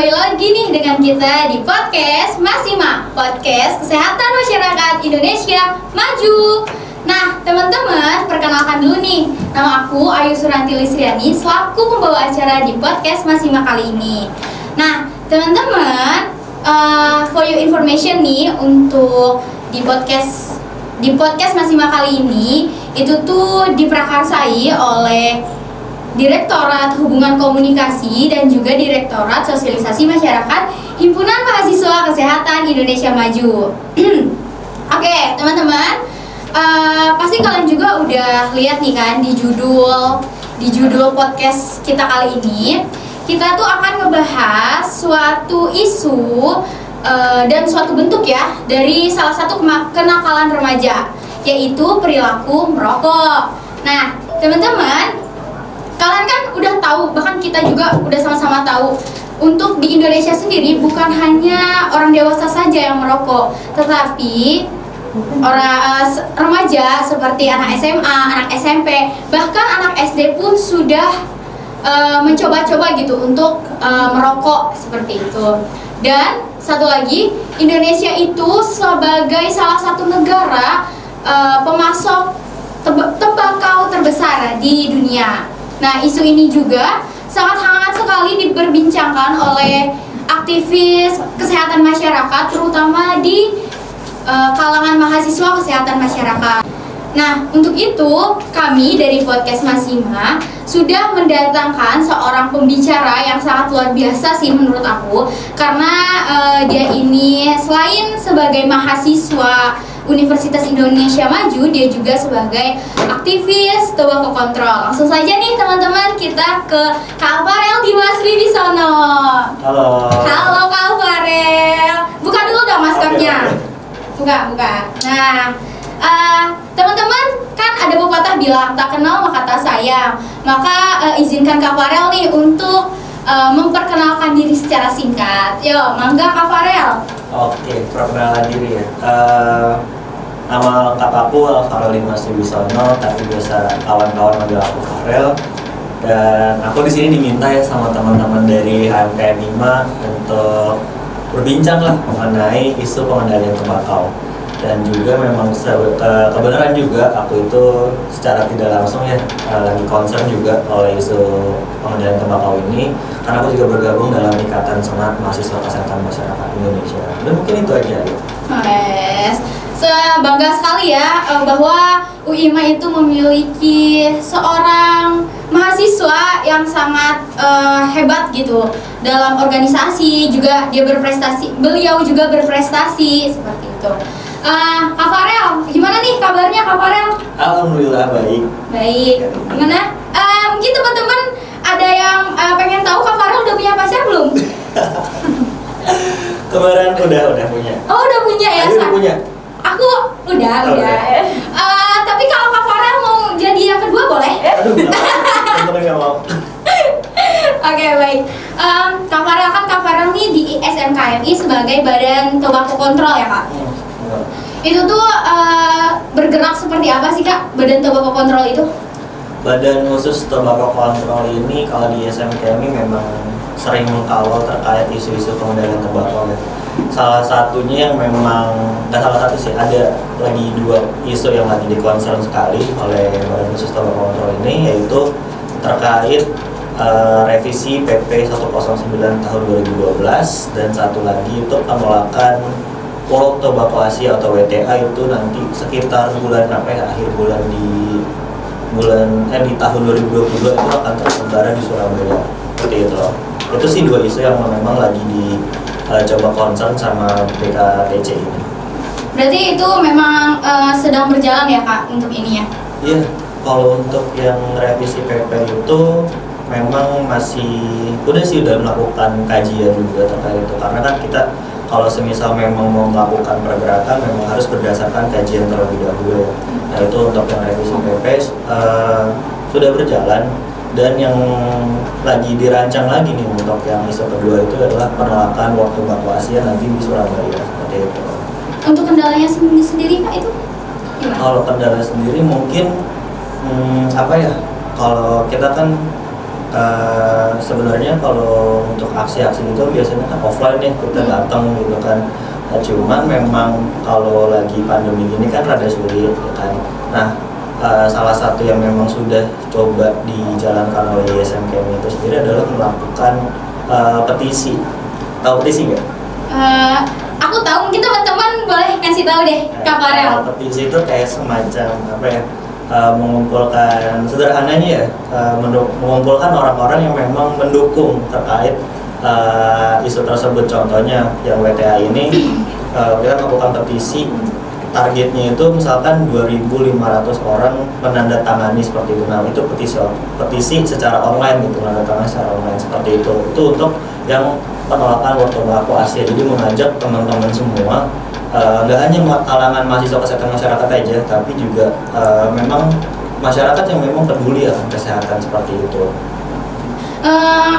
kembali lagi nih dengan kita di podcast Masima, podcast kesehatan masyarakat Indonesia maju. Nah, teman-teman, perkenalkan dulu nih. Nama aku Ayu Suranti Lisriani selaku pembawa acara di podcast Masima kali ini. Nah, teman-teman, for your information nih, untuk di podcast Masima kali ini itu tuh diprakarsai oleh Direktorat Hubungan Komunikasi dan juga Direktorat Sosialisasi Masyarakat Himpunan Mahasiswa Kesehatan Indonesia Maju. Oke, teman-teman, pasti kalian juga udah lihat nih kan di judul podcast kita kali ini. Kita tuh akan ngebahas suatu isu dan suatu bentuk ya dari salah satu kenakalan remaja, yaitu perilaku merokok. Nah, teman-teman, kalian kan udah tahu, bahkan kita juga udah sama-sama tahu, untuk di Indonesia sendiri bukan hanya orang dewasa saja yang merokok, tetapi orang remaja seperti anak SMA, anak SMP, bahkan anak SD pun sudah mencoba-coba gitu untuk merokok seperti itu. Dan satu lagi, Indonesia itu sebagai salah satu negara pemasok tembakau terbesar di dunia. Nah, isu ini juga sangat hangat sekali diperbincangkan oleh aktivis kesehatan masyarakat, terutama di kalangan mahasiswa kesehatan masyarakat. Nah, untuk itu kami dari podcast Masima sudah mendatangkan seorang pembicara yang sangat luar biasa sih menurut aku, karena dia ini selain sebagai mahasiswa Universitas Indonesia Maju, dia juga sebagai aktivis tobacco control. Langsung saja nih teman-teman, kita ke Kak Farel Dimas Wibisono. Halo. Halo Kak Farel. Buka dulu dong maskernya. Buka. Nah, teman-teman, kan ada pepatah bilang tak kenal maka tak sayang. Maka izinkan Kak Farel nih untuk memperkenalkan diri secara singkat. Yo, mangga Kak Farel. Oke, perkenalan diri ya. Nama lengkap aku Farel Dimas Wibisono, tapi biasa kawan-kawan manggil aku Farel. Dan aku di sini diminta ya sama teman-teman dari HMKM 5 untuk berbincang lah mengenai isu pengendalian tembakau. Dan juga memang kebenaran juga aku itu secara tidak langsung ya lagi concern juga oleh isu pengendalian tembakau ini, karena aku juga bergabung dalam Ikatan Senat Mahasiswa Kesehatan Masyarakat Indonesia. Dan mungkin itu aja ya. Yes. Bangga sekali ya bahwa UIMA itu memiliki seorang mahasiswa yang sangat hebat gitu dalam organisasi, juga dia berprestasi, beliau juga berprestasi seperti itu. Kak Farel, gimana nih kabarnya Kak Farel? Alhamdulillah baik. Baik. Gimana? Mungkin teman-teman ada yang pengen tahu Kak Farel udah punya pacar belum? Kemarin udah punya. Oh, udah punya ya? Udah punya. Aku udah. Tapi kalau Kak Farel mau jadi yang kedua boleh? Aduh, temen nggak mau. Oke, baik. Kak Farel nih di SMKMI sebagai Badan Tobacco Control ya Kak? Itu tuh bergerak seperti apa sih Kak, Badan Tobacco Control itu? Badan khusus tobacco control ini kalau di SMKMI memang sering mengkawal terkait isu-isu pengendalian tembakau ya. Salah satunya yang memang, nggak salah satu sih, ada lagi dua isu yang lagi di-concern sekali oleh Badan Khusus Tobacco Control ini, yaitu terkait revisi PP 109 tahun 2012, dan satu lagi itu penolakan World Tobacco Asia atau WTA itu nanti sekitar bulan akhir bulan di tahun 2022 itu akan terselenggara di Surabaya. Seperti itu. Itu sih dua isu yang memang lagi coba concern sama BKTC ini. Berarti itu memang sedang berjalan ya Kak untuk ini ya? Iya, kalau untuk yang revisi PP itu memang udah melakukan kajian juga terkait itu, karena kan kita kalau semisal memang mau melakukan pergerakan memang harus berdasarkan kajian terlebih dahulu ya. Nah, itu untuk yang revisi PP sudah berjalan, dan yang lagi dirancang lagi nih untuk yang isu kedua itu adalah penolakan waktu evakuasi nanti di Surabaya seperti itu. Untuk kendalanya sendiri Kak itu gimana? Kalau kendala sendiri mungkin apa ya, kalau kita kan sebenarnya kalau untuk aksi-aksi itu biasanya kan offline ya, kita datang gitu kan. Nah, cuman memang kalau lagi pandemi gini kan rada sulit ya kan. Nah, salah satu yang memang sudah coba dijalankan oleh ISMKM itu sendiri adalah melakukan petisi. Tahu petisi nggak? Aku tahu, mungkin teman-teman boleh kasih tahu deh Kak Farel. Petisi itu kayak semacam apa ya? Mengumpulkan, sederhananya ya, mengumpulkan orang-orang yang memang mendukung terkait isu tersebut. Contohnya yang WTA ini kita melakukan petisi, targetnya itu misalkan 2.500 orang menandatangani seperti itu. Nah, itu petisi secara online gitu, menandatangani secara online seperti itu. Itu untuk yang penolakan World Tobacco Asia. Jadi mengajak teman-teman semua, nggak hanya kalangan mahasiswa kesehatan masyarakat aja, tapi juga memang masyarakat yang memang peduli akan kesehatan seperti itu.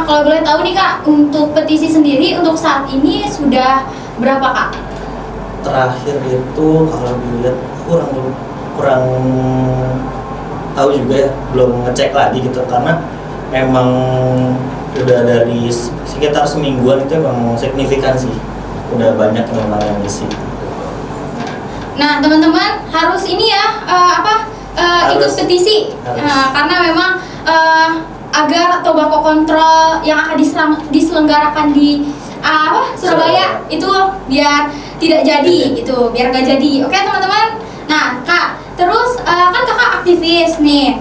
Kalau boleh tahu nih Kak, untuk petisi sendiri untuk saat ini sudah berapa Kak? Terakhir itu kalau dilihat kurang tahu juga ya, belum ngecek lagi gitu, karena emang udah dari sekitar semingguan itu emang signifikan sih, udah banyak yang ngisi. Nah teman-teman harus ini ya ikut petisi karena memang agar tobacco control yang akan diselenggarakan di Surabaya itu biar tidak jadi gitu, biar nggak jadi. Oke teman-teman. Nah Kak, terus kan Kakak aktivis nih.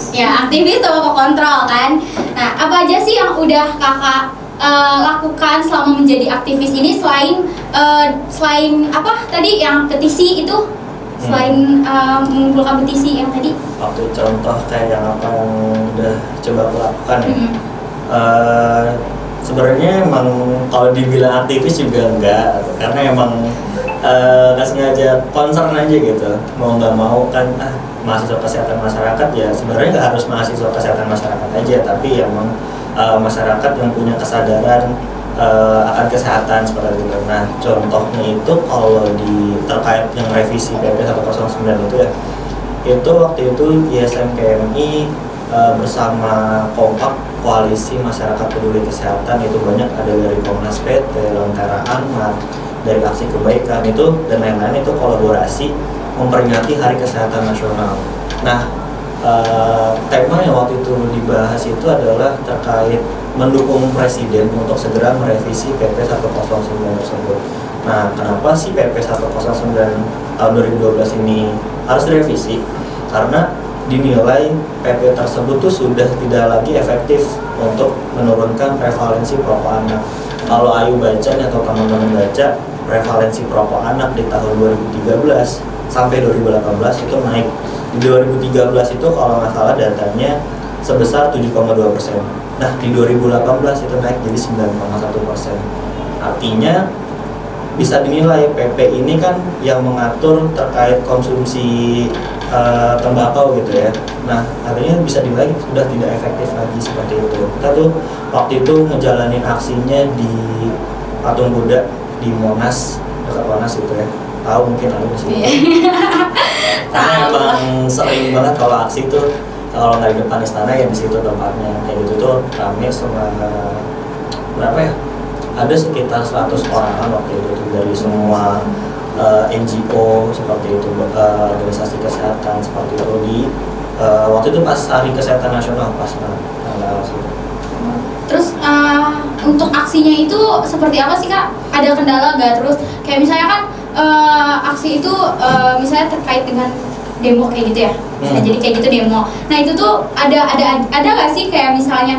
Ya, aktivis tobacco control kan. Nah, apa aja sih yang udah Kakak lakukan selama menjadi aktivis ini selain apa tadi yang petisi itu? Selain mengumpulkan petisi yang tadi? Waktu contoh kayak yang apa yang udah coba aku lakukan ya. Sebenarnya emang kalau dibilang aktivis juga enggak, karena emang nggak sengaja concern aja gitu, mau nggak mau kan mahasiswa kesehatan masyarakat ya, sebenarnya nggak harus mahasiswa kesehatan masyarakat aja, tapi emang masyarakat yang punya kesadaran akan kesehatan seperti itu. Nah contohnya itu kalau di terkait yang revisi PP 109 itu ya, itu waktu itu ISMKMI bersama kompak koalisi masyarakat peduli kesehatan, itu banyak, ada dari Komnas PT, Lentera Amat, dari Aksi Kebaikan itu dan lain-lain, itu kolaborasi memperingati Hari Kesehatan Nasional. Nah tema yang waktu itu dibahas itu adalah terkait mendukung Presiden untuk segera merevisi PP 109 tersebut. Nah kenapa sih PP 109 tahun 2012 ini harus direvisi? Karena dinilai PP tersebut tuh sudah tidak lagi efektif untuk menurunkan prevalensi perokok anak. Kalau Ayu baca atau teman-teman baca, prevalensi perokok anak di tahun 2013 sampai 2018 itu naik. Di 2013 itu kalau nggak salah datanya sebesar 7,2%. Nah di 2018 itu naik jadi 9,1%. Artinya bisa dinilai PP ini kan yang mengatur terkait konsumsi tembakau gitu ya. Nah artinya bisa dinilai sudah tidak efektif lagi seperti itu. Kita tuh waktu itu ngejalanin aksinya di Patung Kuda di Monas, dekat Monas itu ya. Tahu mungkin ada di sini. Karena emang sering banget kalau aksi itu, kalau nggak di depan istana ya di situ tempatnya kayak gitu tuh rame sama berapa ya? Ada sekitar 100 orang waktu itu tuh, dari semua NGO seperti itu, organisasi kesehatan seperti itu di waktu itu pas Hari Kesehatan Nasional, pas tanggal itu. Terus untuk aksinya itu seperti apa sih Kak? Ada kendala nggak? Terus kayak misalnya kan aksi itu misalnya terkait dengan demo kayak gitu ya, bisa jadi kayak gitu demo. Nah itu tuh ada nggak sih kayak misalnya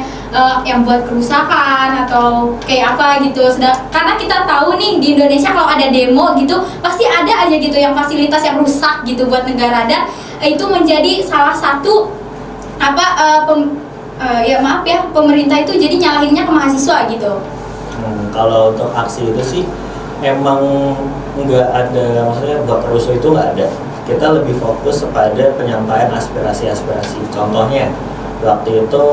yang buat kerusakan atau kayak apa gitu? Karena kita tahu nih di Indonesia kalau ada demo gitu pasti ada aja gitu yang fasilitas yang rusak gitu buat negara, dan itu menjadi salah satu pemerintah itu jadi nyalahinnya ke mahasiswa gitu. Kalau untuk aksi itu sih emang nggak ada, maksudnya buat kerusuh itu nggak ada. Kita lebih fokus kepada penyampaian aspirasi-aspirasi. Contohnya waktu itu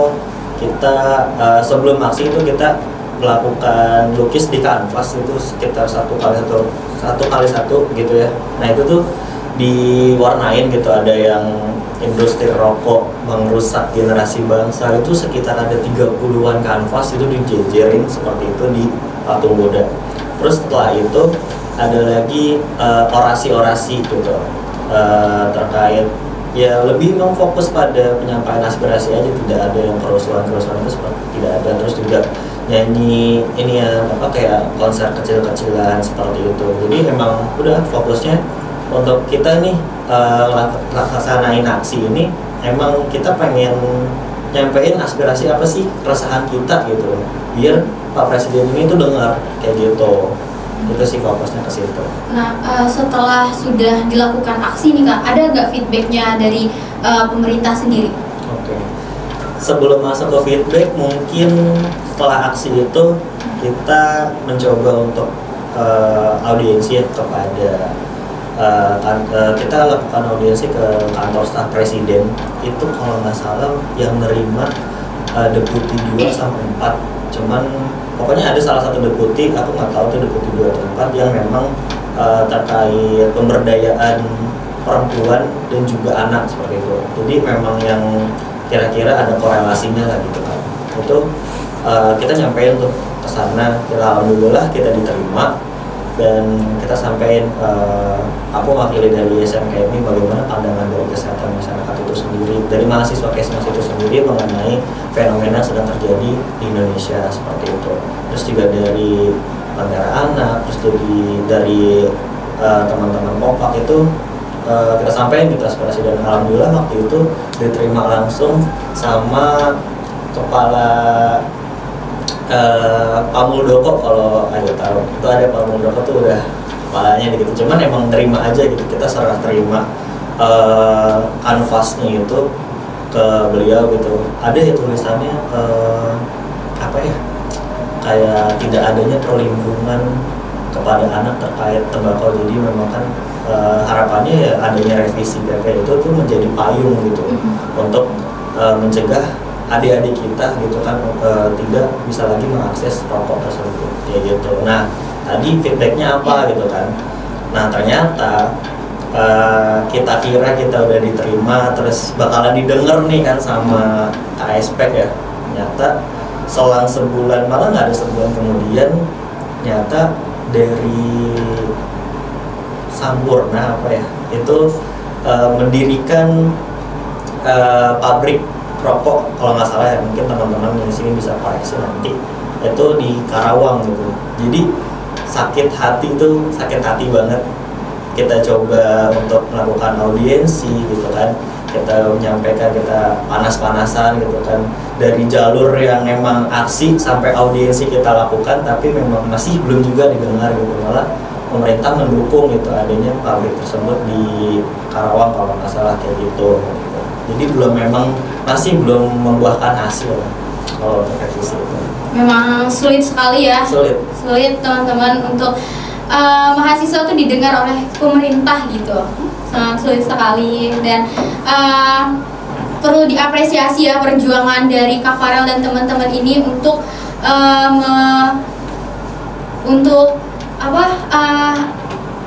kita sebelum aksi itu kita melakukan lukis di kanvas itu sekitar 1x1 gitu ya. Nah itu tuh diwarnain gitu, ada yang industri rokok merusak generasi bangsa itu sekitar ada 30-an kanvas itu dijejerin seperti itu di patung Buddha. Terus setelah itu ada lagi orasi-orasi gitu terkait ya lebih memfokus pada penyampaian aspirasi aja, tidak ada yang kerusuhan-kerusuhan itu seperti tidak ada. Terus juga nyanyi ini ya kayak konser kecil-kecilan seperti itu. Jadi emang udah fokusnya untuk kita nih laksanain aksi ini emang kita pengen nyampein aspirasi apa sih keresahan kita gitu biar Pak Presiden ini tuh dengar kayak gitu. Itu sih fokusnya ke situ. Nah, setelah sudah dilakukan aksi nih Kak, ada nggak feedbacknya dari pemerintah sendiri? Oke. Sebelum masuk ke feedback, mungkin setelah aksi itu kita mencoba untuk audiensi kepada kita lakukan audiensi ke kantor staf presiden. Itu kalau nggak salah yang nerima deputi 2 sampai 4, cuman pokoknya ada salah satu deputi, aku nggak tahu itu deputi 2 atau 4 yang memang terkait pemberdayaan perempuan dan juga anak seperti itu. Jadi memang yang kira-kira ada korelasinya lah gitu kan. Itu kita nyampein tuh ke sana, alhamdulillah kita diterima dan kita sampaikan aku mewakili dari SMKMI bagaimana pandangan dari kesehatan masyarakat itu sendiri, dari mahasiswa Kesmas itu sendiri mengenai fenomena yang sedang terjadi di Indonesia seperti itu. Terus juga dari Lentera Anak, terus dari teman-teman Kompak itu kita sampaikan gitu aspirasi, dan alhamdulillah waktu itu diterima langsung sama kepala Pak Muldoko. Kalau ada tahu itu ada Pak Muldoko tuh udah kepalanya gitu, cuman emang terima aja gitu, kita serah terima kanvasnya itu ke beliau gitu. Ada ya tulisannya apa ya, kayak tidak adanya perlindungan kepada anak terkait tembakau. Jadi memang kan harapannya ya adanya revisi PP itu tuh menjadi payung gitu untuk mencegah adik-adik kita gitu kan tidak bisa lagi mengakses rokok tersebut kayak gitu. Nah tadi feedbacknya apa gitu kan. Nah ternyata kita kira kita udah diterima terus bakalan didengar nih kan sama KSP ya. Ternyata selang sebulan, malah nggak ada sebulan kemudian, ternyata dari Sampurna apa ya itu mendirikan pabrik rokok kalau nggak salah ya, mungkin teman-teman di sini bisa koreksi nanti, itu di Karawang gitu. Jadi sakit hati banget. Kita coba untuk melakukan audiensi gitu kan, kita menyampaikan, kita panas-panasan gitu kan, dari jalur yang memang aksi sampai audiensi kita lakukan, tapi memang masih belum juga didengar gitu. Malah pemerintah mendukung gitu adanya pabrik tersebut di Karawang kalau nggak salah kayak gitu. Jadi masih belum membuahkan hasil kalau untuk revisi itu. Memang sulit sekali ya. Sulit teman-teman untuk mahasiswa tuh didengar oleh pemerintah gitu. Sangat sulit sekali, dan perlu diapresiasi ya perjuangan dari Kak Farel dan teman-teman ini untuk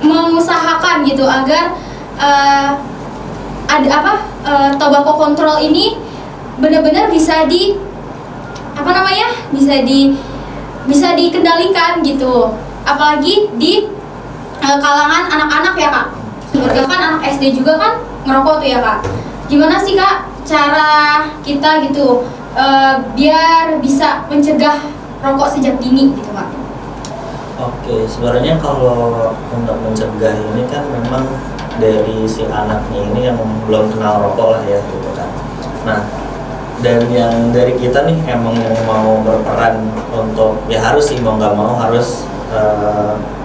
mengusahakan gitu agar tobacco control ini benar-benar bisa bisa dikendalikan gitu, apalagi di kalangan anak-anak ya Kak. Sebenarnya kan anak SD juga kan ngerokok tuh ya Kak. Gimana sih Kak cara kita gitu biar bisa mencegah rokok sejak dini gitu Kak? Oke, sebenarnya kalau untuk mencegah ini kan memang dari si anaknya ini yang belum kenal rokok lah ya gitu kan. Nah, dan yang dari kita nih emang mau berperan untuk ya harus sih mau nggak mau harus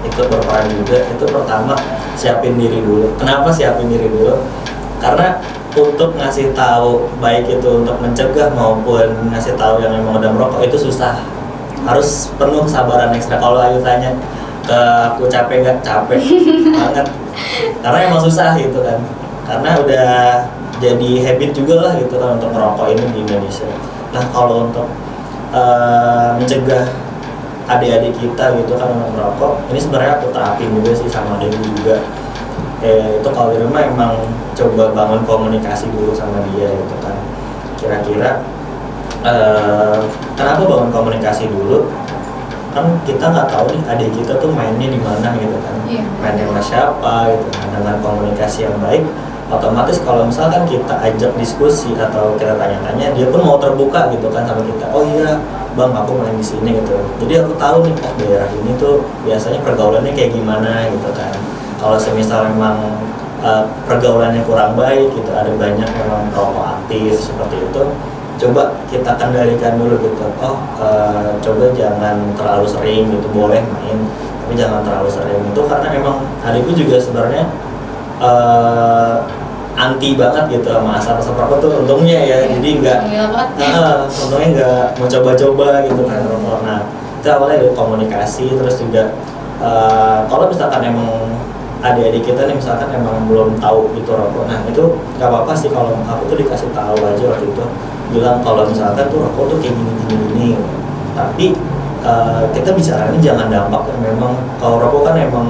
ikut berperan juga. Itu pertama siapin diri dulu. Kenapa siapin diri dulu? Karena untuk ngasih tahu baik itu untuk mencegah maupun ngasih tahu yang memang udah merokok itu susah. Harus penuh kesabaran ekstra. Kalau Ayu tanya ke aku capek nggak, capek banget. Karena emang susah gitu kan. Karena udah jadi habit juga lah gitu kan untuk merokok ini di Indonesia. Nah kalau untuk mencegah adik-adik kita gitu kan untuk merokok, ini sebenarnya aku terapin juga sih sama adikku juga. itu kalau di rumah emang coba bangun komunikasi dulu sama dia gitu kan. Kira-kira kenapa bangun komunikasi dulu? Kan kita nggak tahu nih adik kita tuh mainnya di mana gitu kan, mainnya sama siapa gitu kan. Dengan komunikasi yang baik, otomatis kalau misalkan kita ajak diskusi atau kita tanya-tanya, dia pun mau terbuka gitu kan sama kita. Oh iya bang, aku main di sini gitu. Jadi aku tahu nih, oh daerah ini tuh biasanya pergaulannya kayak gimana gitu kan. Kalau semisal memang pergaulannya kurang baik gitu, ada banyak memang rokok aktif seperti itu, coba kita kendalikan dulu gitu. Coba jangan terlalu sering gitu, boleh main tapi jangan terlalu sering itu, karena memang adikku juga sebenarnya anti banget gitu sama asap rokok tuh untungnya ya, jadi untungnya nggak mau coba-coba gitu kan rokok. Nah itu awalnya dari komunikasi, terus juga kalau misalkan emang adik-adik kita nih misalkan emang belum tahu itu rokok, nah itu nggak apa-apa sih kalau aku tuh dikasih tahu aja waktu itu, bilang kalau misalkan tuh rokok tuh kayak gini, tapi kita bicaranya jangan dampak yang memang, kalau rokok kan emang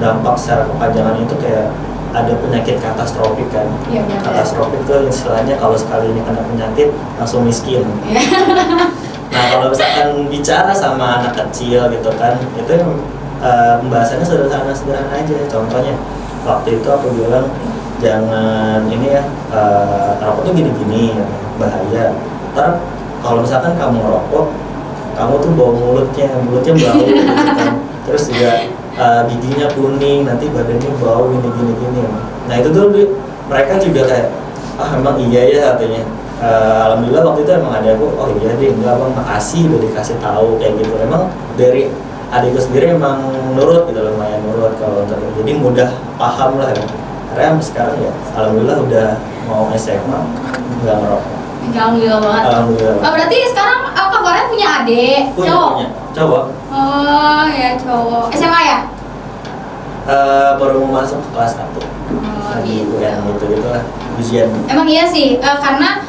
dampak secara kepanjangan itu kayak ada penyakit katastrofik kan. Katastrofik tuh istilahnya kalau sekali ini kena penyakit langsung miskin. Nah kalau misalkan bicara sama anak kecil gitu kan, itu pembahasannya sederhana aja. Contohnya waktu itu aku bilang jangan ini ya, rokok tuh gini-gini bahaya. Ntar kalau misalkan kamu ngerokok, kamu tuh bau mulutnya bau gitu kan. Terus juga giginya kuning, nanti badannya bau gini. Nah itu tuh mereka juga kayak emang iya ya katanya. Alhamdulillah waktu itu emang ada aku, oh iya deh, enggak bang, makasih udah dikasih tahu kayak gitu. Emang dari adikku sendiri emang nurut gitu, lumayan nurut kalau untuk itu. Jadi mudah paham lah ya. Karena sekarang ya alhamdulillah udah mau SMA nggak ngerokok. Alhamdulillah banget. Alhamdulillah. Berarti sekarang Kak Farhan punya adik? Cowok? Cowok. Oh ya cowok. SMA ya? Baru mau masuk ke kelas 1. Gitu. Yang gitu lah, ujian. Emang iya sih, karena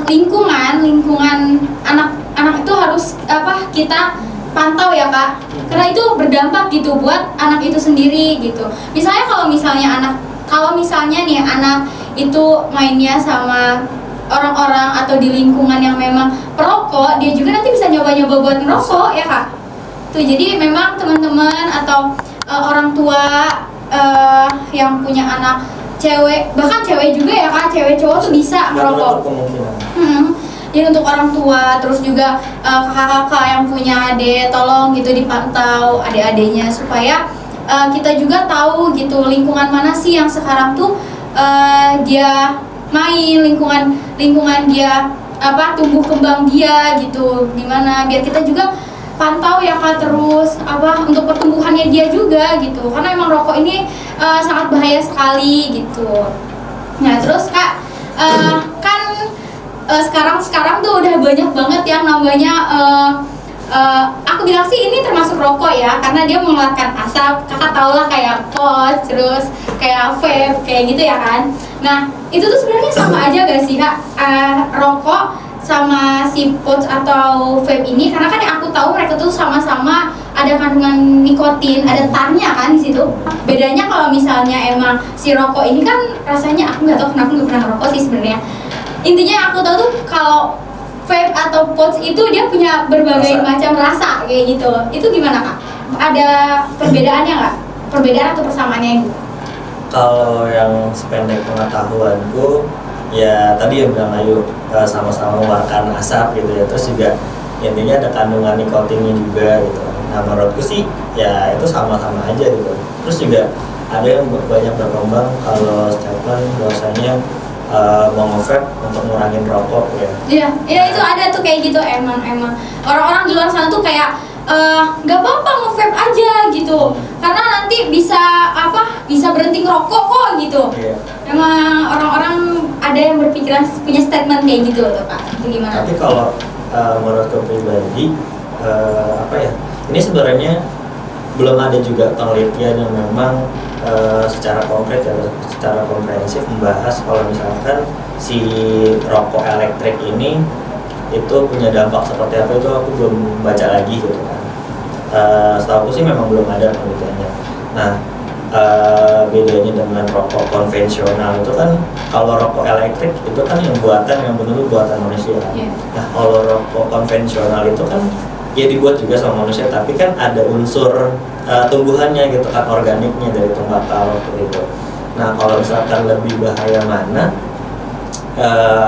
lingkungan anak itu harus kita pantau ya Kak, karena itu berdampak gitu buat anak itu sendiri gitu. Misalnya kalau misalnya nih anak itu mainnya sama orang-orang atau di lingkungan yang memang perokok, dia juga nanti bisa nyoba-nyoba buat ngerokok ya Kak. Tuh jadi memang teman-teman atau orang tua yang punya anak cewek, bahkan cewek juga ya Kak, cewek cowok tuh bisa merokok. Jadi untuk orang tua, terus juga kakak-kakak yang punya adik, tolong gitu dipantau adik-adiknya supaya kita juga tahu gitu lingkungan mana sih yang sekarang tuh dia main, lingkungan dia tumbuh kembang dia gitu gimana, biar kita juga pantau ya Kak, terus untuk pertumbuhannya dia juga gitu, karena emang rokok ini sangat bahaya sekali gitu. Nah terus Kak, kan sekarang tuh udah banyak banget yang namanya aku bilang sih ini termasuk rokok ya, karena dia mengeluarkan asap. Kakak tau lah kayak pot, terus kayak vape, kayak gitu ya kan. Nah itu tuh sebenarnya sama aja gak sih Kak, rokok sama si pouch atau vape ini? Karena kan yang aku tahu mereka tuh sama-sama ada kandungan nikotin, ada tarnya kan di situ. Bedanya kalau misalnya emang si rokok ini kan rasanya, aku nggak tahu kenapa nggak pernah ngerokok sih sebenarnya. Intinya yang aku tahu tuh kalau vape atau pouch itu dia punya berbagai macam rasa kayak gitu. Itu gimana Kak? Ada perbedaannya nggak? Perbedaan atau persamaannya itu? Kalau yang sependek pengetahuanku, ya tadi yang bilang Ayu, sama-sama mengeluarkan asap gitu ya, terus juga intinya ada kandungan nikotinnya juga gitu. Nah menurutku sih ya itu sama-sama aja gitu. Terus juga ada yang banyak berkembang kalau statement bahwasanya mau nge-vape untuk ngurangin rokok ya. Iya itu ada tuh kayak gitu, emang orang-orang di luar sana tuh kayak nggak apa-apa nge-vape aja gitu, karena nanti bisa berhenti ngerokok kok gitu. Emang orang-orang ada yang berpikiran punya statement kayak gitu tuh Kak. Itu gimana? Tapi kalau menurutku pribadi ini sebenarnya belum ada juga penelitian yang memang secara konkret atau secara komprehensif membahas kalau misalkan si rokok elektrik ini itu punya dampak seperti apa, itu aku belum baca lagi gitu kan. Setahu aku sih memang belum ada penelitiannya. Nah bedanya dengan rokok konvensional itu kan, kalau rokok elektrik itu kan yang buatan yang benar-benar buatan manusia. Nah kalau rokok konvensional itu kan ya dibuat juga sama manusia, tapi kan ada unsur tumbuhannya gitu kan, organiknya dari tembakau itu. Nah kalau misalkan lebih bahaya mana,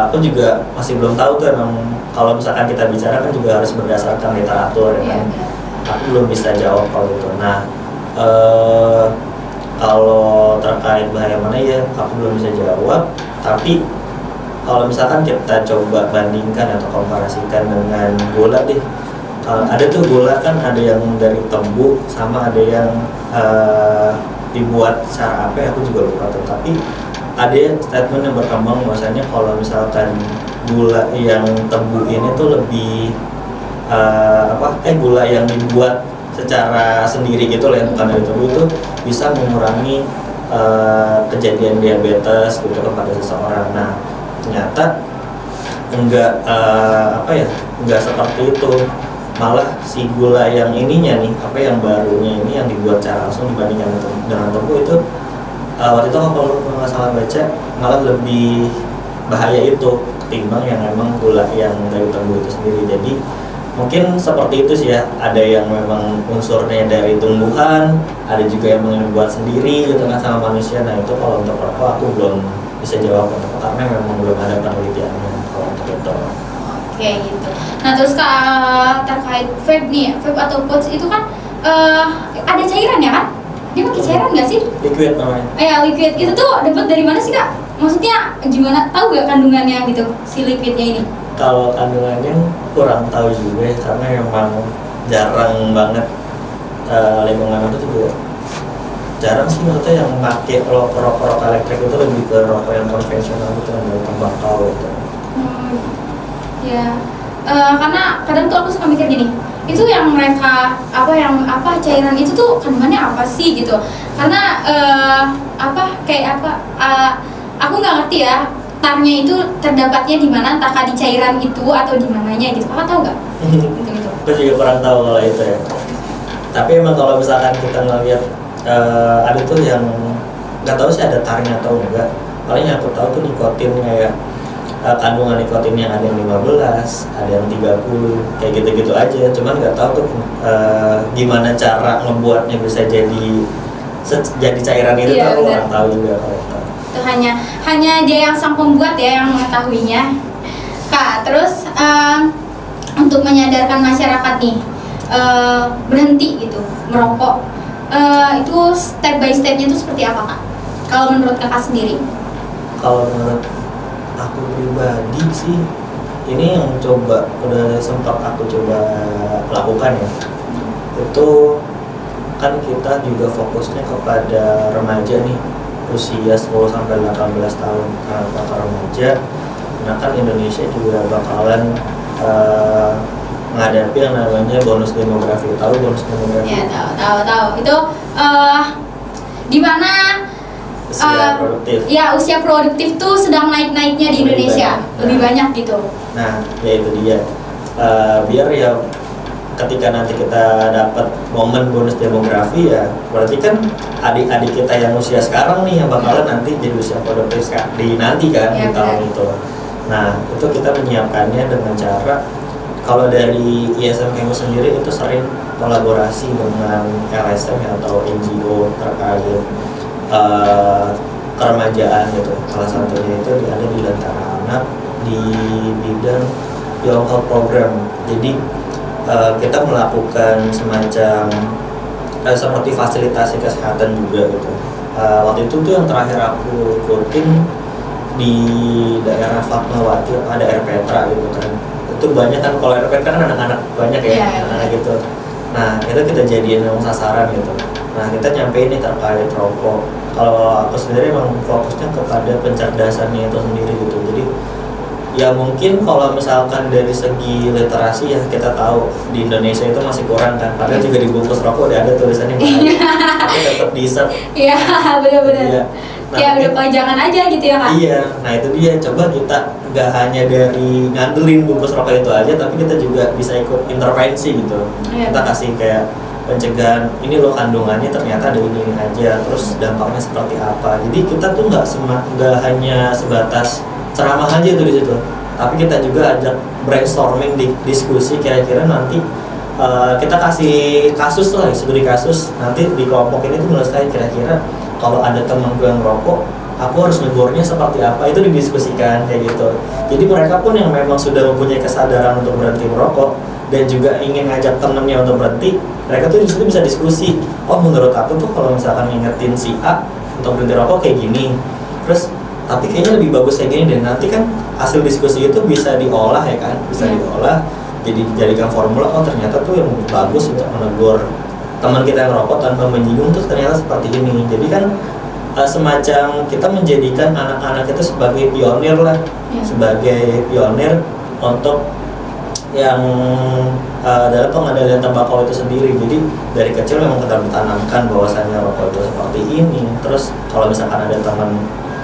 aku juga masih belum tahu tuh. Emang kalau misalkan kita bicara kan juga harus berdasarkan literatur ya kan. Aku belum bisa jawab kalau itu. Nah kalau terkait bahaya mana ya aku belum bisa jawab. Tapi kalau misalkan kita coba bandingkan atau komparasikan dengan gula deh, ada tuh gula kan, ada yang dari tebu sama ada yang dibuat secara apa ya, aku juga lupa tuh. Tapi ada statement yang berkembang bahwasanya kalau misalkan gula yang tebu ini tuh lebih gula yang dibuat secara sendiri gitu loh, yang bukan dari tebu, itu bisa mengurangi kejadian diabetes gitu kepada seseorang. Nah ternyata enggak seperti itu. Malah si gula yang ininya nih, yang barunya ini yang dibuat secara langsung dibandingkan dengan tebu itu, waktu itu kalau nggak salah baca, malah lebih bahaya itu ketimbang yang memang gula yang dari tebu itu sendiri. Jadi mungkin seperti itu sih ya, ada yang memang unsurnya dari tumbuhan, ada juga yang dibuat sendiri gitu kan sama manusia. Nah itu kalau untuk rokok aku belum bisa jawab karena memang belum ada penelitiannya kalau untuk itu. Oke gitu. Nah terus terkait vape nih, vape atau pouch itu kan ada cairan ya kan? Dia pakai cairan nggak sih? Liquid namanya. Liquid itu tuh dapat dari mana sih kak? Maksudnya gimana? Tahu gak kandungannya gitu si liquidnya ini? Kalau kandungannya kurang tahu juga karena memang jarang banget, lingkungan itu juga jarang sih, maksudnya yang pakai rokok elektrik itu lebih ke rokok yang konvensional gitu, yang dari tembakau gitu. Ya, karena kadang tuh aku suka mikir gini, itu yang mereka cairan itu tuh kandungannya apa sih gitu? Karena aku nggak ngerti ya, tarnya itu terdapatnya di mana, entahkah di cairan itu atau di mananya gitu. Kakak tahu nggak? Gitu. Aku juga kurang tahu kalau itu ya. Tapi emang kalau misalkan kita ngeliat ada tuh yang nggak tahu sih ada tarnya atau enggak. Paling yang aku tahu tuh nikotin, kayak kandungan nikotin yang ada yang 15, ada yang 30, kayak gitu-gitu aja. Cuman nggak tahu tuh gimana cara ngebuatnya bisa jadi cairan itu, tuh orang tahu juga kalau itu. Itu hanya dia yang sang pembuat ya yang mengetahuinya. Kak, terus untuk menyadarkan masyarakat nih berhenti gitu merokok, itu step by stepnya itu seperti apa kak? Kalau menurut kakak sendiri? Kalau menurut aku pribadi sih, ini yang udah sempat aku coba lakukan ya. Itu kan kita juga fokusnya kepada remaja nih, usia 10-18 tahun ke remaja. Nah kan Indonesia juga bakalan menghadapi yang namanya bonus demografi. Tahu bonus demografi? Ya tahu. Itu di mana usia produktif. Ya usia produktif tuh sedang naik-naiknya di Indonesia, lebih banyak gitu. Nah ya itu dia. Biar ya ketika nanti kita dapat momen bonus demografi, ya berarti kan adik-adik kita yang usia sekarang nih yang bakalan nanti jadi usia produktif di nanti kan, di tahun itu. Nah itu kita menyiapkannya dengan cara, kalau dari ISMKMU sendiri itu sering kolaborasi dengan LSM atau NGO terkait keremajaan gitu. Salah satunya itu ada di Lentera Anak di bidang Young Health Program. Jadi kita melakukan semacam seperti fasilitasi kesehatan juga gitu. Waktu itu tuh yang terakhir aku ikutin di daerah Fatmawati, ada RPetra gitu kan. Itu banyak kan, kalau RPetra kan anak-anak banyak ya, anak-anak gitu. Nah itu kita jadiin yang sasaran gitu. Nah kita nyampein nih terkait rokok. Kalau aku sendiri emang fokusnya kepada pencerdasannya itu sendiri gitu. Jadi ya mungkin kalau misalkan dari segi literasi ya kita tahu di Indonesia itu masih kurang kan. Padahal juga di bungkus rokok udah ada tulisannya banyak, tapi tetap di-serve. Iya benar-benar. Iya. Nah, ya udah pajangan aja gitu ya kak. Iya, nah itu dia, coba kita nggak hanya dari ngandelin bungkus rokok itu aja, tapi kita juga bisa ikut intervensi gitu. Kita kasih kayak pencegahan ini loh kandungannya ternyata ada ini aja, terus dampaknya seperti apa. Jadi kita tuh nggak hanya sebatas ceramah aja tuh di situ, tapi kita juga ajak brainstorming, diskusi kira-kira nanti kita kasih kasus lah, studi kasus, nanti di kelompok ini tuh menyelesaikan kira-kira kalau ada teman gue yang merokok, aku harus negurnya seperti apa, itu didiskusikan kayak gitu. Jadi mereka pun yang memang sudah mempunyai kesadaran untuk berhenti merokok dan juga ingin ngajak temennya untuk berhenti, mereka tuh di situ bisa diskusi. Oh menurut aku tuh kalau misalkan ngingetin si A untuk berhenti rokok kayak gini, terus tapi kayaknya lebih bagus kayak gini, dan nanti kan hasil diskusi itu bisa diolah ya kan, bisa diolah jadi dijadikan formula. Oh ternyata tuh yang bagus untuk menegur teman kita yang merokok tanpa menyinggung tuh ternyata seperti ini. Jadi kan semacam kita menjadikan anak-anak itu sebagai pionir lah, sebagai pionir untuk yang dalam pengendalian tembakau itu sendiri. Jadi dari kecil memang kita ditanamkan bahwasannya rokok itu seperti ini. Terus kalau misalkan ada teman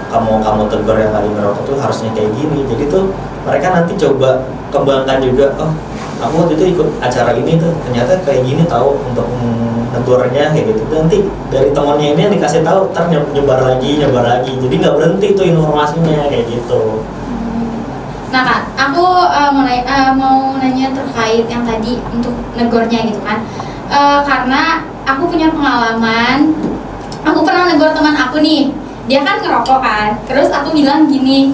kamu tegur yang lagi merokok tuh harusnya kayak gini. Jadi tuh mereka nanti coba kembangkan juga. Oh aku waktu itu ikut acara ini tuh ternyata kayak gini tahu untuk negurnya kayak gitu. Nanti dari temannya ini yang dikasih tahu, ntar nyebar lagi. Jadi nggak berhenti tuh informasinya kayak gitu. Nah Kak, aku mau nanya terkait yang tadi untuk negornya gitu kan. Karena aku punya pengalaman, aku pernah negor teman aku nih, dia kan ngerokok kan. Terus aku bilang gini,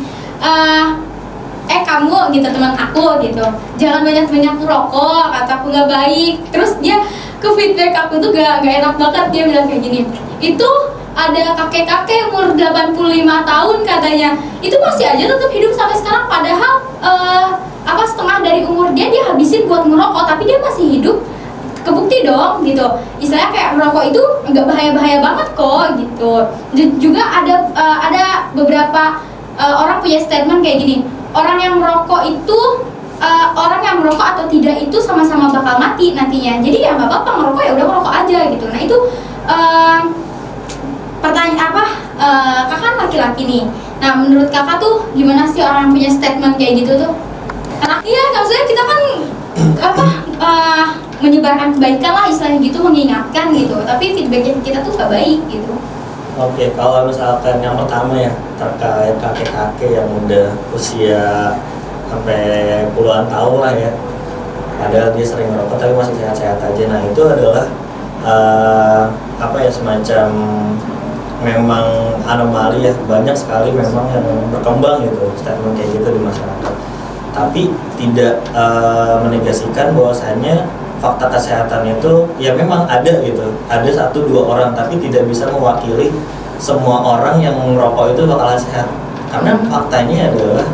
kamu gitu teman aku gitu, jangan banyak-banyak ngerokok, kata aku nggak baik. Terus dia ke feedback aku tuh gak enak banget, dia bilang kayak gini, itu ada kakek-kakek umur 85 tahun katanya, itu masih aja tetap hidup sampai sekarang, padahal setengah dari umur dia habisin buat ngerokok, tapi dia masih hidup. Kebukti dong gitu, istilahnya kayak merokok itu nggak bahaya-bahaya banget kok gitu. Juga ada beberapa orang punya statement kayak gini, orang yang merokok atau tidak itu sama-sama bakal mati nantinya. Jadi ya nggak apa-apa ngerokok, ya udah ngerokok aja gitu. Nah itu pertanyaan kakak kan laki-laki nih. Nah menurut kakak tuh gimana sih orang yang punya statement kayak gitu tuh? Karena iya maksudnya kita kan menyebarkan kebaikan lah istilahnya gitu, mengingatkan gitu. Tapi feedbacknya kita tuh gak baik gitu. Oke, kalau misalkan yang pertama ya terkait kakek-kakek yang udah usia sampai puluhan tahun lah ya, padahal dia sering merokok tapi masih sehat-sehat aja. Nah itu adalah semacam memang anomali ya, banyak sekali memang yang berkembang gitu statement kayak gitu di masyarakat. Tapi tidak menegasikan bahwasanya fakta kesehatan itu ya memang ada gitu, ada 1-2 orang, tapi tidak bisa mewakili semua orang yang merokok itu bakalan sehat. Karena faktanya adalah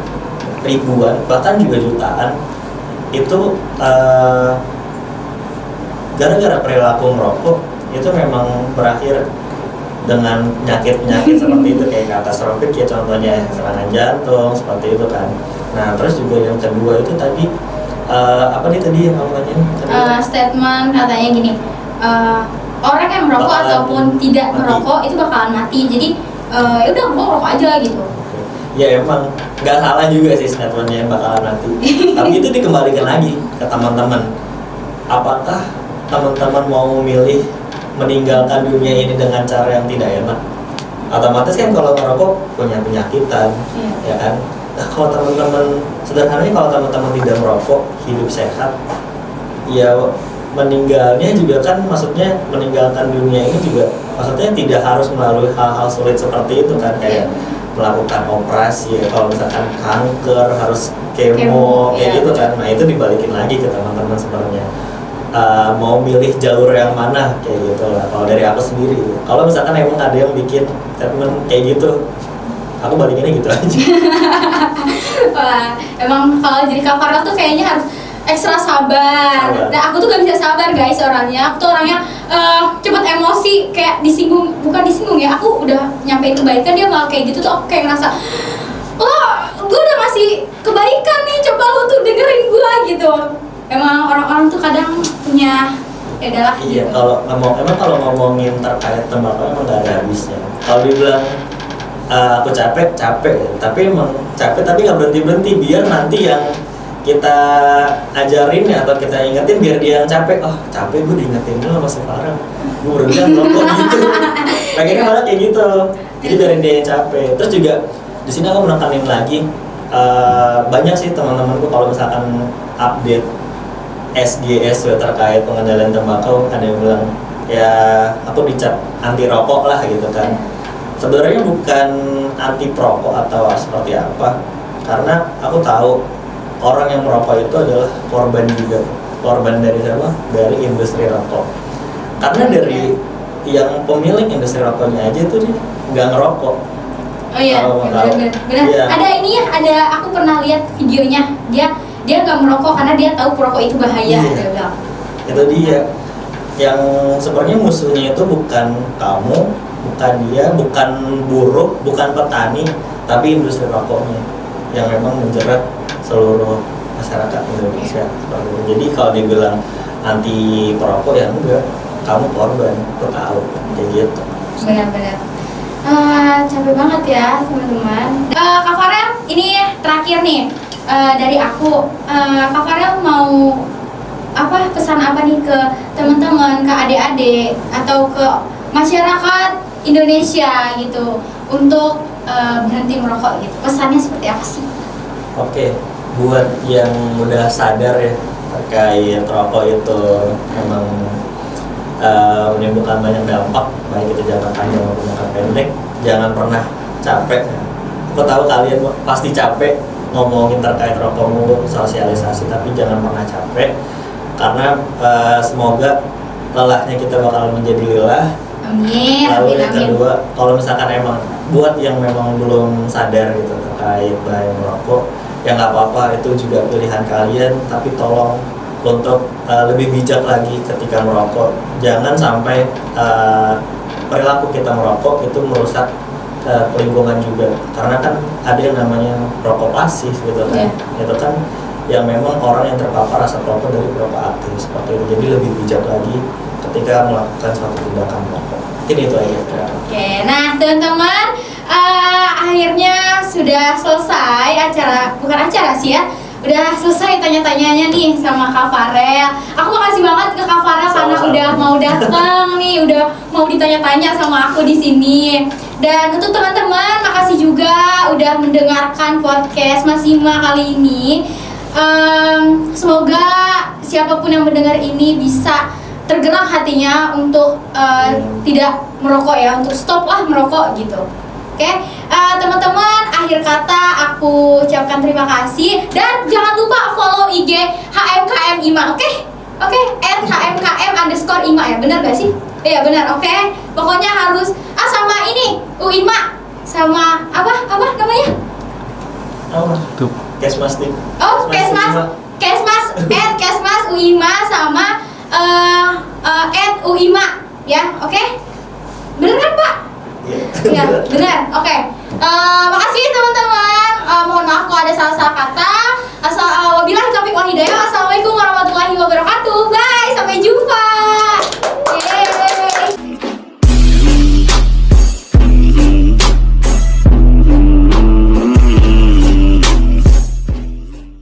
ribuan, bahkan juga jutaan itu gara-gara perilaku merokok itu memang berakhir dengan penyakit-penyakit seperti itu, kayak katastrofik ya contohnya, serangan jantung seperti itu kan. Nah terus juga yang kedua itu tadi apa nih tadi yang kamu tanyain? Statement katanya gini, orang yang merokok bakalan ataupun tidak mati. Merokok itu bakalan mati. Jadi ya udah merokok aja gitu. Ya emang nggak salah juga sih statementnya yang bakalan mati. Tapi itu dikembalikan lagi ke teman-teman. Apakah teman-teman mau memilih meninggalkan dunia ini dengan cara yang tidak enak? Otomatis kan kalau merokok punya penyakitan, ya kan? Nah, kalau teman-teman sederhananya, kalau teman-teman tidak merokok, hidup sehat, ya meninggalnya juga kan maksudnya meninggalkan dunia ini juga maksudnya tidak harus melalui hal-hal sulit seperti itu kan, kayak melakukan operasi ya, kalau misalkan kanker harus kemo kayak gitu kan. Nah itu dibalikin lagi ke teman-teman sebenarnya, mau milih jalur yang mana kayak gitu lah. Kalau dari aku sendiri, kalau misalkan emang ada yang bikin statement kayak gitu, aku balikinnya gitu aja. Wah, emang kalau jadi Kak Farel tuh kayaknya harus ekstra sabar. Nah aku tuh gak bisa sabar guys orangnya. Aku tuh orangnya cepet emosi, kayak bukan disinggung ya, aku udah nyampein kebaikan dia malah kayak gitu tuh aku kayak ngerasa, gue udah ngasih kebaikan nih, coba lu tuh dengerin gue gitu. Emang orang-orang tuh kadang punya ya adalah iya gitu. Kalau ngomongin terkait tembakau emang gak ada habisnya. Kalau dibilang aku capek, tapi emang capek tapi nggak berhenti biar nanti kita ajarin ya atau kita ingetin biar dia yang capek. Oh capek gue diingetin dulu sama si Farah, gue berhenti ngerokok gitu. Pengennya malah kayak gitu. Jadi biarin dia yang capek. Terus juga di sini aku menekanin lagi banyak sih teman-temanku kalau misalkan update SGS terkait pengendalian tembakau, ada yang bilang ya aku dicap anti rokok lah gitu kan. Sebenarnya bukan anti perokok atau seperti apa, karena aku tahu orang yang merokok itu adalah korban juga. Korban dari siapa? Dari industri rokok. Karena dari yang pemilik industri rokoknya aja tuh dia nggak ngerokok. Oh iya, benar. Iya. Ada ini ya, aku pernah lihat videonya. Dia nggak merokok karena dia tahu perokok itu bahaya. Iya. Dia bilang. Itu dia. Yang sebenarnya musuhnya itu bukan kamu, bukan dia, bukan buruh, bukan petani, tapi industri rokoknya yang memang menjerat seluruh masyarakat Indonesia. Jadi kalau dibilang anti perokok ya enggak, kamu korban, aku tahu kayak gitu. Benar-benar. Capek banget ya teman-teman. Kak Farel, ini terakhir nih dari aku. Kak Farel mau pesan apa nih ke teman-teman, ke adik-adik atau ke masyarakat Indonesia gitu untuk berhenti merokok gitu? Pesannya seperti apa sih? Oke, buat yang udah sadar ya terkait rokok itu memang menimbulkan banyak dampak, baik itu jangka panjang maupun jangka pendek. Jangan pernah capek. Aku tahu kalian pasti capek ngomongin terkait rokok mulu, sosialisasi, tapi jangan pernah capek karena semoga lelahnya kita bakal menjadi lelah. Amin. Lalu yang Amin. kedua, kalau misalkan emang buat yang memang belum sadar gitu terkait bahaya merokok, ya nggak apa-apa, itu juga pilihan kalian, tapi tolong untuk lebih bijak lagi ketika merokok. Jangan sampai perilaku kita merokok itu merusak lingkungan juga, karena kan ada yang namanya rokok pasif gitu kan. Itu kan yang memang orang yang terpapar asap rokok dari perokok aktif seperti itu. Jadi lebih bijak lagi ketika melakukan suatu tindakan merokok. Mungkin itu aja. Oke, nah teman-teman, akhirnya sudah selesai bukan acara sih ya, udah selesai tanya-tanyanya nih sama Kak Farel. Aku makasih banget ke Kak Farel karena udah mau datang nih, udah mau ditanya-tanya sama aku di sini. Dan untuk teman-teman, makasih juga udah mendengarkan podcast Masima kali ini. Semoga siapapun yang mendengar ini bisa tergerak hatinya untuk tidak merokok ya, untuk stop lah merokok gitu. Oke, teman-teman, akhir kata aku ucapkan terima kasih dan jangan lupa follow IG HMKM IMA, oke? Oke, @HMKM_IMA ya, benar gak sih? Iya benar, oke. Pokoknya harus sama ini UIMA sama apa namanya? Tuh. Kesmas tim. Oh, Kesmas UIMA sama @UIMA ya, oke? Bener kan Pak? Iya, benar. Oke. Makasih teman-teman. Mohon maaf kalau ada salah-salah kata. Wabillahi taufiq wal hidayah.